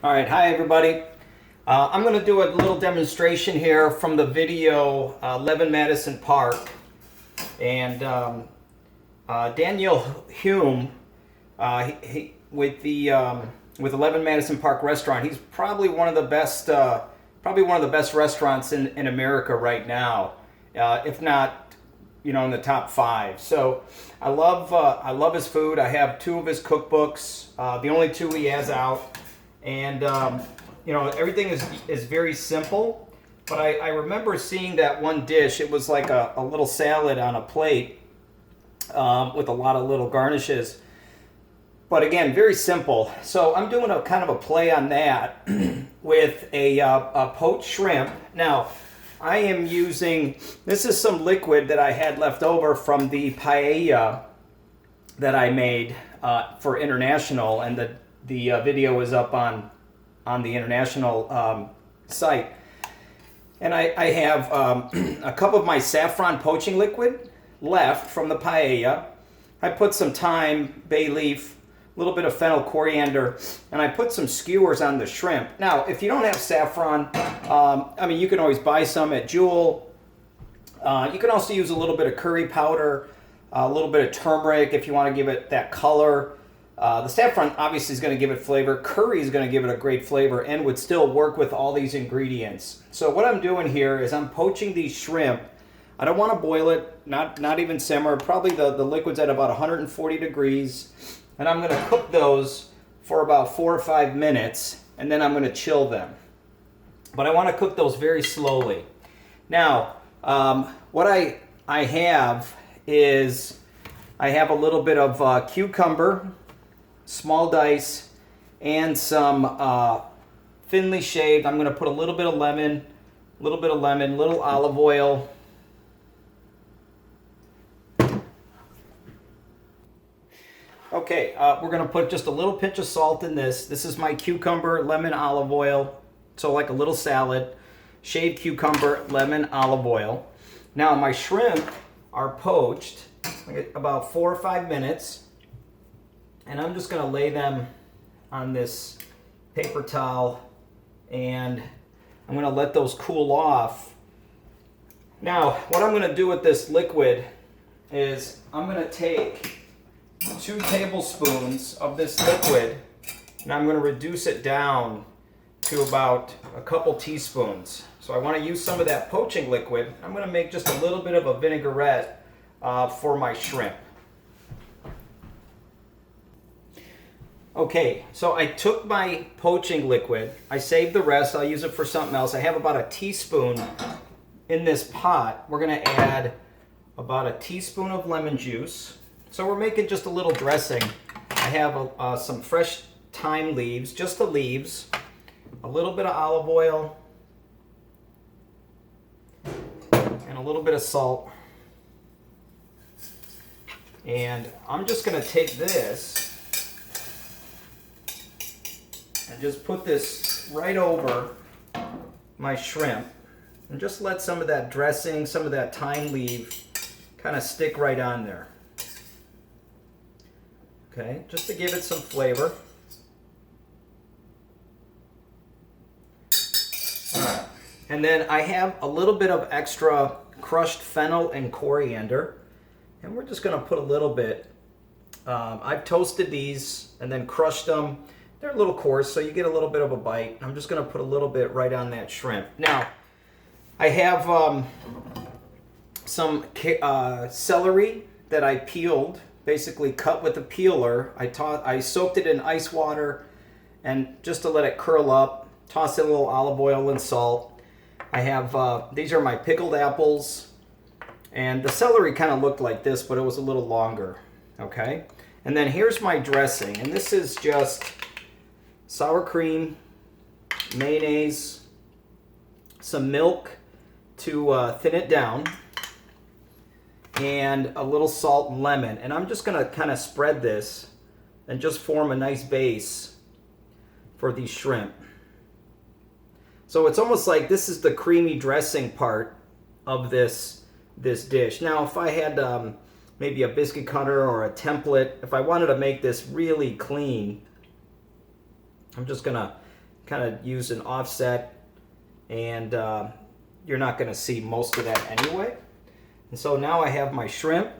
All right, hi everybody. I'm going to do a little demonstration here from the video 11 Madison Park. And Daniel Hume, with 11 Madison Park Restaurant, he's probably one of the best restaurants in America right now, if not, in the top 5. So I love his food. I have 2 of his cookbooks, the only 2 he has out. And, everything is very simple, but I remember seeing that one dish. It was like a little salad on a plate with a lot of little garnishes. But again, very simple. So I'm doing a kind of a play on that with a poached shrimp. Now, I am using, this is some liquid that I had left over from the paella that I made for international, and the video is up on the international site. And I have a cup of my saffron poaching liquid left from the paella. I put some thyme, bay leaf, a little bit of fennel, coriander, and I put some skewers on the shrimp. Now, if you don't have saffron, you can always buy some at Jewel. You can also use a little bit of curry powder, a little bit of turmeric if you want to give it that color. The saffron obviously is going to give it flavor. Curry is going to give it a great flavor and would still work with all these ingredients. So what I'm doing here is I'm poaching these shrimp. I don't want to boil it, not even simmer. Probably the liquid's at about 140 degrees. And I'm going to cook those for about 4 or 5 minutes, and then I'm going to chill them. But I want to cook those very slowly. Now, what I have is I have a little bit of cucumber, small dice, and some thinly shaved. I'm going to put a little bit of lemon, little olive oil. Okay, we're going to put just a little pinch of salt in this. This is my cucumber, lemon, olive oil. So like a little salad. Shaved cucumber, lemon, olive oil. Now my shrimp are poached about 4 or 5 minutes. And I'm just going to lay them on this paper towel, and I'm going to let those cool off. Now, what I'm going to do with this liquid is I'm going to take 2 tablespoons of this liquid, and I'm going to reduce it down to about a couple teaspoons. So I want to use some of that poaching liquid. I'm going to make just a little bit of a vinaigrette for my shrimp. Okay, so I took my poaching liquid, I saved the rest, I'll use it for something else. I have about a teaspoon in this pot. We're going to add about a teaspoon of lemon juice. So we're making just a little dressing. I have some fresh thyme leaves, just the leaves, a little bit of olive oil, and a little bit of salt. And I'm just going to take this and just put this right over my shrimp and just let some of that dressing, some of that thyme leaf kind of stick right on there. Okay, just to give it some flavor. All right. And then I have a little bit of extra crushed fennel and coriander, and we're just going to put a little bit. I've toasted these and then crushed them. They're a little coarse, so you get a little bit of a bite. I'm just going to put a little bit right on that shrimp. Now, I have some celery that I peeled, basically cut with a peeler. I soaked it in ice water, and just to let it curl up, toss in a little olive oil and salt. I have, these are my pickled apples, and the celery kind of looked like this, but it was a little longer, okay? And then here's my dressing, and this is just sour cream, mayonnaise, some milk to thin it down, and a little salt and lemon. And I'm just going to kind of spread this and just form a nice base for these shrimp. So it's almost like this is the creamy dressing part of this dish. Now, if I had maybe a biscuit cutter or a template, if I wanted to make this really clean, I'm just gonna kind of use an offset, and you're not going to see most of that anyway. And so now I have my shrimp.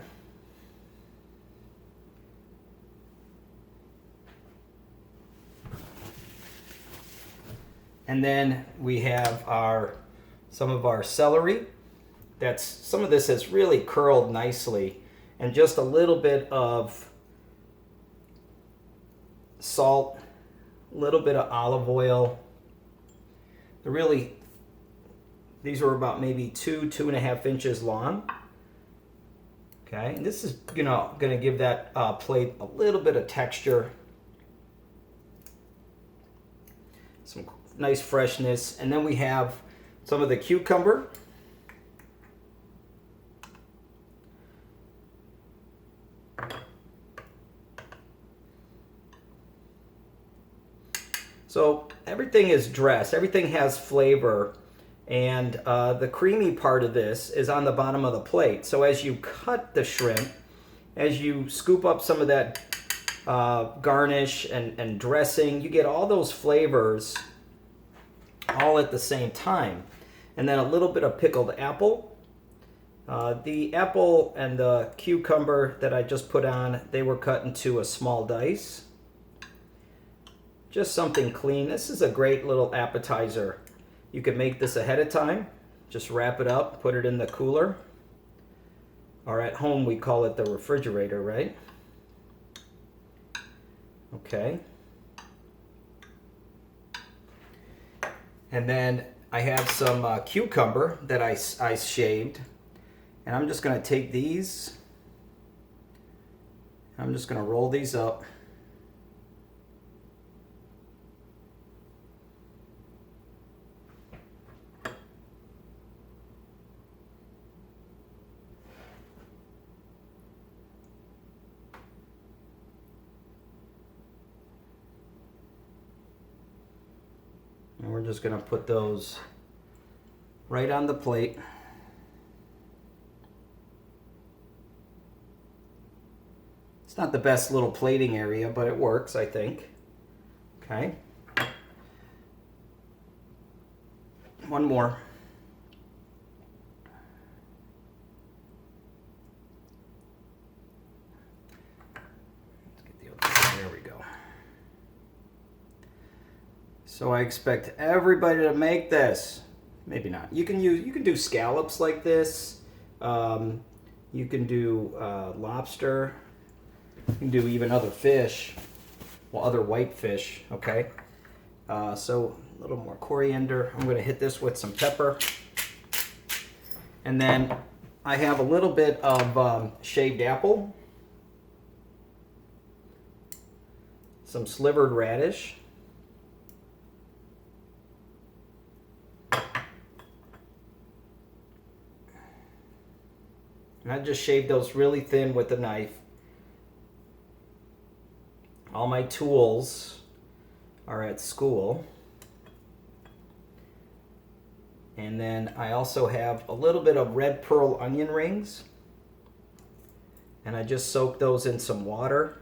And then we have some of our celery. Some of this has really curled nicely, and just a little bit of salt, a little bit of olive oil. These were about maybe 2.5 inches long. Okay, and this is going to give that plate a little bit of texture, some nice freshness. And then we have some of the cucumber. So everything is dressed, everything has flavor, and the creamy part of this is on the bottom of the plate. So as you cut the shrimp, as you scoop up some of that garnish and dressing, you get all those flavors all at the same time. And then a little bit of pickled apple. The apple and the cucumber that I just put on, they were cut into a small dice. Just something clean. This is a great little appetizer. You can make this ahead of time. Just wrap it up, put it in the cooler. Or at home we call it the refrigerator, right? Okay. And then I have some cucumber that I shaved. And I'm just going to take these. I'm just going to roll these up. And we're just going to put those right on the plate. It's not the best little plating area, but it works, I think. Okay. One more. Let's get the other one. There we go. So I expect everybody to make this. Maybe not. You can do scallops like this. You can do lobster. You can do even other fish, well, other white fish. Okay. So a little more coriander. I'm going to hit this with some pepper, and then I have a little bit of shaved apple, some slivered radish. And I just shaved those really thin with a knife. All my tools are at school. And then I also have a little bit of red pearl onion rings. And I just soak those in some water.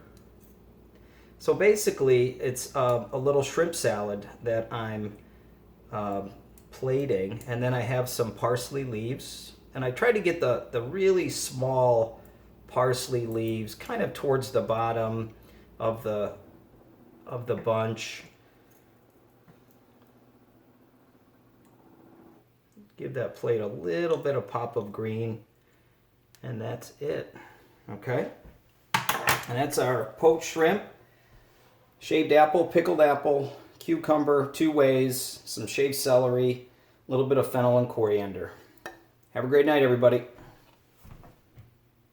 So basically, it's a little shrimp salad that I'm plating. And then I have some parsley leaves. And I try to get the really small parsley leaves kind of towards the bottom of the bunch. Give that plate a little bit of pop of green, and that's it. Okay, and that's our poached shrimp, shaved apple, pickled apple, cucumber, 2 ways, some shaved celery, a little bit of fennel and coriander. Have a great night, everybody.